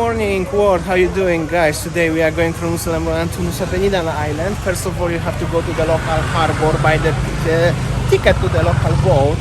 morning world, how you doing guys? Today we are going from Nusa Lembongan to Nusa Penida Island. First of all, you have to go to the local harbor, buy the ticket to the local boat,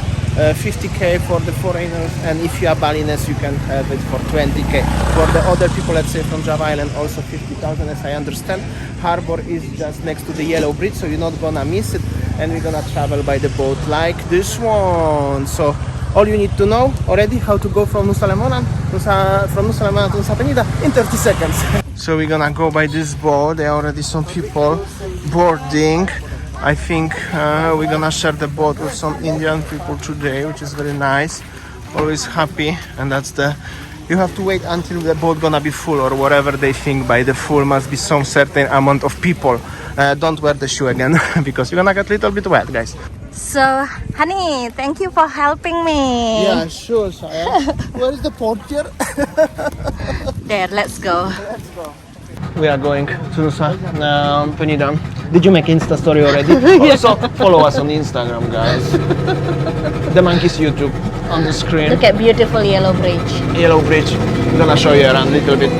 50k for the foreigners, and if you are Balinese you can have it for 20k. For the other people, let's say from Java Island, also 50,000 as I understand. Harbor is just next to the yellow bridge, so you're not gonna miss it, and we're gonna travel by the boat like this one. So all you need to know already how to go from Nusa Lembongan to Nusa Penida in 30 seconds. So we're gonna go by this boat. There are already some people boarding. I think we're gonna share the boat with some Indian people today, which is very nice. Always happy, and that's you have to wait until the boat gonna be full, or whatever they think by the full must be some certain amount of people. Don't wear the shoe again because you're gonna get a little bit wet, guys. So, honey, thank you for helping me. Yeah, sure, Saya. Where is the portier? There, let's go. Let's go. We are going to Nusa Penida. Did you make Insta story already? Also, follow us on Instagram, guys. TheMonkeys YouTube on the screen. Look at beautiful yellow bridge. Yellow bridge. I'm gonna show you around a little bit.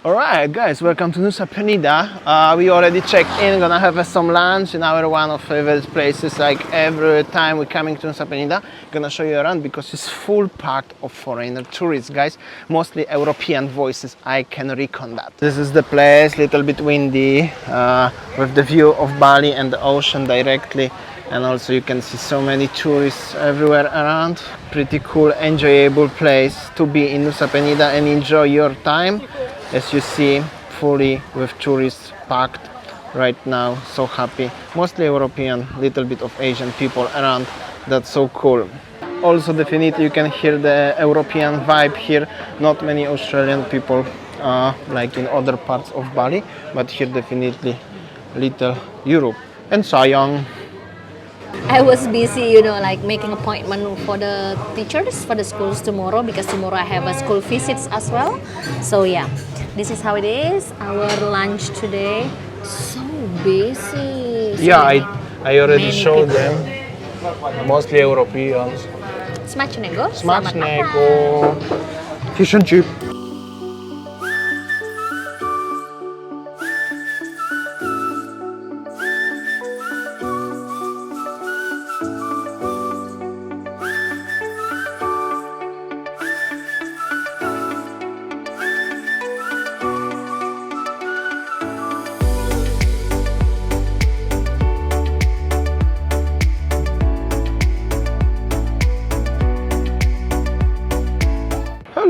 Alright guys, welcome to Nusa Penida. We already checked in, gonna have some lunch in our one of favorite places. Like every time we're coming to Nusa Penida, gonna show you around because it's full packed of foreigner tourists, guys. Mostly European voices, I can recon that. This is the place, little bit windy, with the view of Bali and the ocean directly. And also you can see so many tourists everywhere around. Pretty cool, enjoyable place to be in Nusa Penida and enjoy your time. As you see, fully with tourists packed right now. So happy. Mostly European, little bit of Asian people around. That's so cool. Also definitely you can hear the European vibe here. Not many Australian people like in other parts of Bali, but here definitely little Europe. And sayang. I was busy, like making appointment for the teachers for the schools tomorrow, because tomorrow I have a school visits as well. So yeah, this is how it is. Our lunch today, so busy. So Yeah, I already showed them. Mostly Europeans. Smacznego. Smacznego. Fish and chip.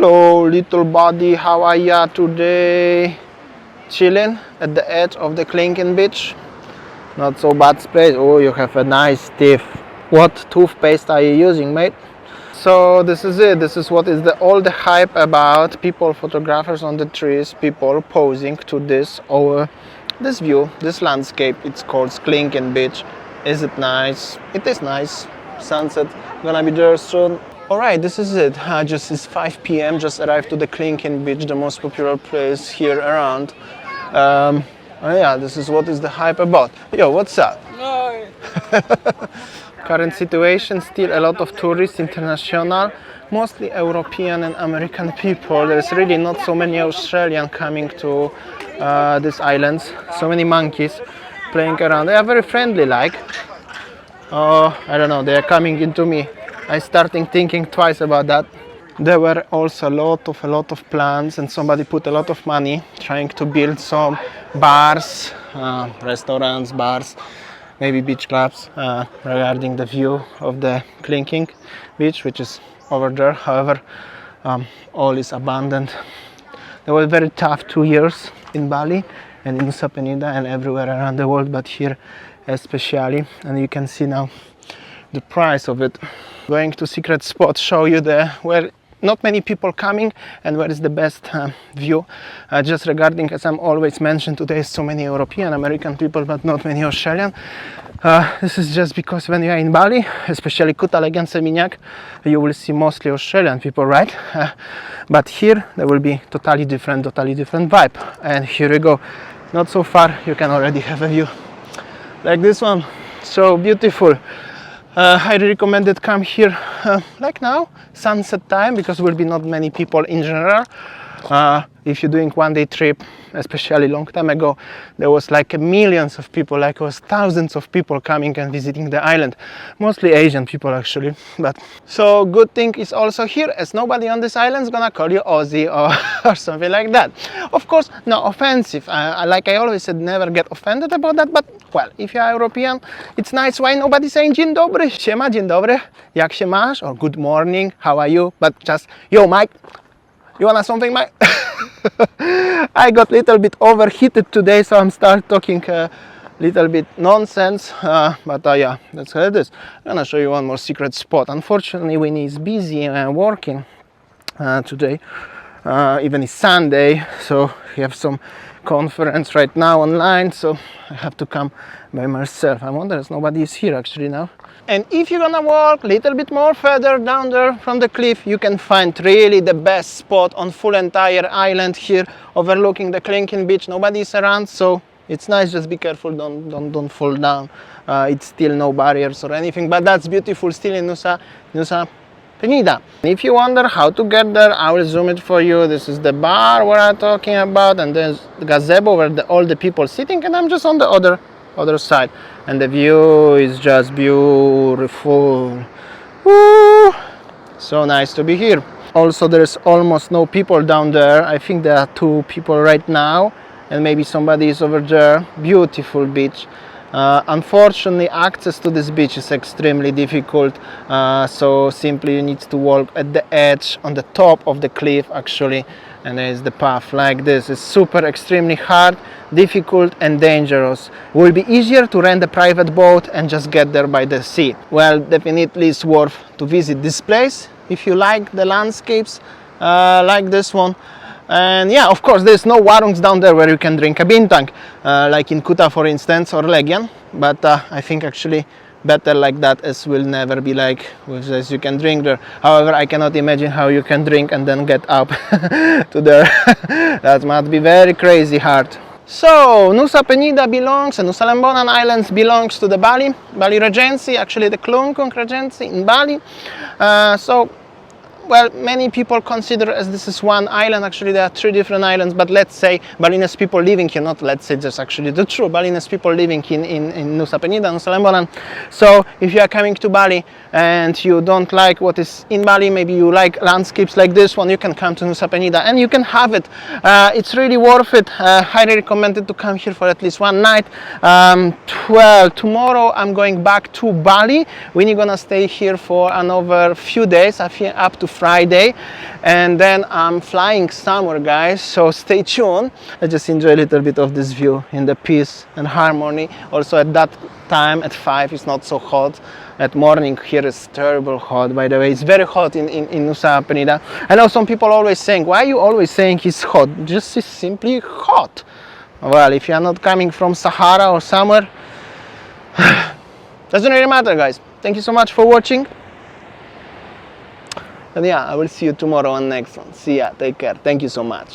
Hello little buddy, how are ya today? Chilling at the edge of the clinking beach? Not so bad place. Oh, you have a nice teeth. What toothpaste are you using, mate? So this is it. This is what is all the hype about. People, photographers on the trees, people posing to this view, this landscape. It's called Clinking Beach. Is it nice? It is nice. Sunset gonna be there soon. Alright, this is it. It's 5 p.m. Just arrived to the Clinking Beach, the most popular place here around. Yeah, this is what is the hype about. Yo, what's up? No. Current situation, still a lot of tourists, international. mostly European and American people. There's really not so many Australian coming to these islands. So many monkeys playing around. They are very friendly, like. Oh, I don't know, they are coming into me. I starting thinking twice about that. There were also a lot of plans, and somebody put a lot of money trying to build some bars, restaurants, bars, maybe beach clubs, regarding the view of the Clinking beach, which is over there. However, all is abandoned. There were very tough 2 years in Bali and in Nusa Penida and everywhere around the world, but here especially, and you can see now the price of it. Going to secret spot, show you where not many people coming and where is the best view. Just regarding, as I'm always mentioned, today so many European, American people, but not many Australian. This is just because when you are in Bali, especially Kuta, Legian, Seminyak, you will see mostly Australian people, right? But here there will be totally different vibe. And here we go. Not so far, you can already have a view like this one. So beautiful. Highly recommended come here like now, sunset time, because will be not many people in general. If you're doing one day trip, especially long time ago, there was like millions of people, like it was thousands of people coming and visiting the island, mostly Asian people actually. But so good thing is also here, as nobody on this island is gonna call you Aussie or something like that. Of course, no offensive. Like I always said, never get offended about that. But well, if you are European, it's nice why nobody saying dzień dobry, siema, dzień dobry, jak się masz, or good morning, how are you, but just yo Mike, you wanna something, Mike? I got a little bit overheated today, so I'm start talking a little bit nonsense, but yeah, that's how it is. I'm gonna show you one more secret spot. Unfortunately, Winnie is busy working today, even it's Sunday, so we have some conference right now online, so I have to come by myself. I wonder if nobody is here actually now. And if you're gonna walk a little bit more further down there from the cliff, you can find really the best spot on full entire island here, overlooking the Clinking beach. Nobody is around, so it's nice. Just be careful, don't fall down. It's still no barriers or anything, but that's beautiful still in Nusa Penida. If you wonder how to get there, I will zoom it for you. This is the bar where I'm talking about, and there's the gazebo where all the people sitting, and I'm just on the other side, and the view is just beautiful. Woo! So nice to be here. Also, there's almost no people down there. I think there are 2 people right now, and maybe somebody is over there. Beautiful beach. Unfortunately, access to this beach is extremely difficult, so simply you need to walk at the edge, on the top of the cliff actually, and there is the path like this. It's super extremely hard, difficult and dangerous. It will be easier to rent a private boat and just get there by the sea. Well, definitely it's worth to visit this place if you like the landscapes like this one. And yeah, of course, there's no warungs down there where you can drink a bintang, like in Kuta, for instance, or Legian. But I think actually better like that, as will never be like with this you can drink there. However, I cannot imagine how you can drink and then get up to there. That must be very crazy hard. So Nusa Penida belongs, and Nusa Lembongan Islands belongs to the Bali Regency, actually the Kelungkung Regency in Bali. Well, many people consider as this is one island. Actually, there are 3 different islands, but let's say Balinese people living here, not let's say that's actually the true Balinese people living in Nusa Penida, Nusa Lembongan. So if you are coming to Bali and you don't like what is in Bali, maybe you like landscapes like this one, you can come to Nusa Penida and you can have it. It's really worth it. Highly recommended to come here for at least one night. Well, tomorrow I'm going back to Bali. We're gonna stay here for another few days, I think up to Friday, and then I'm flying somewhere, guys, so stay tuned. I just enjoy a little bit of this view in the peace and harmony. Also at that time at 5 it's not so hot. At morning here is terrible hot, by the way. It's very hot in Nusa Penida. I know some people always saying, why are you always saying it's hot? Just it's simply hot. Well, if you are not coming from Sahara or somewhere, doesn't really matter, guys. Thank you so much for watching. And yeah, I will see you tomorrow on next one. See ya, take care, thank you so much.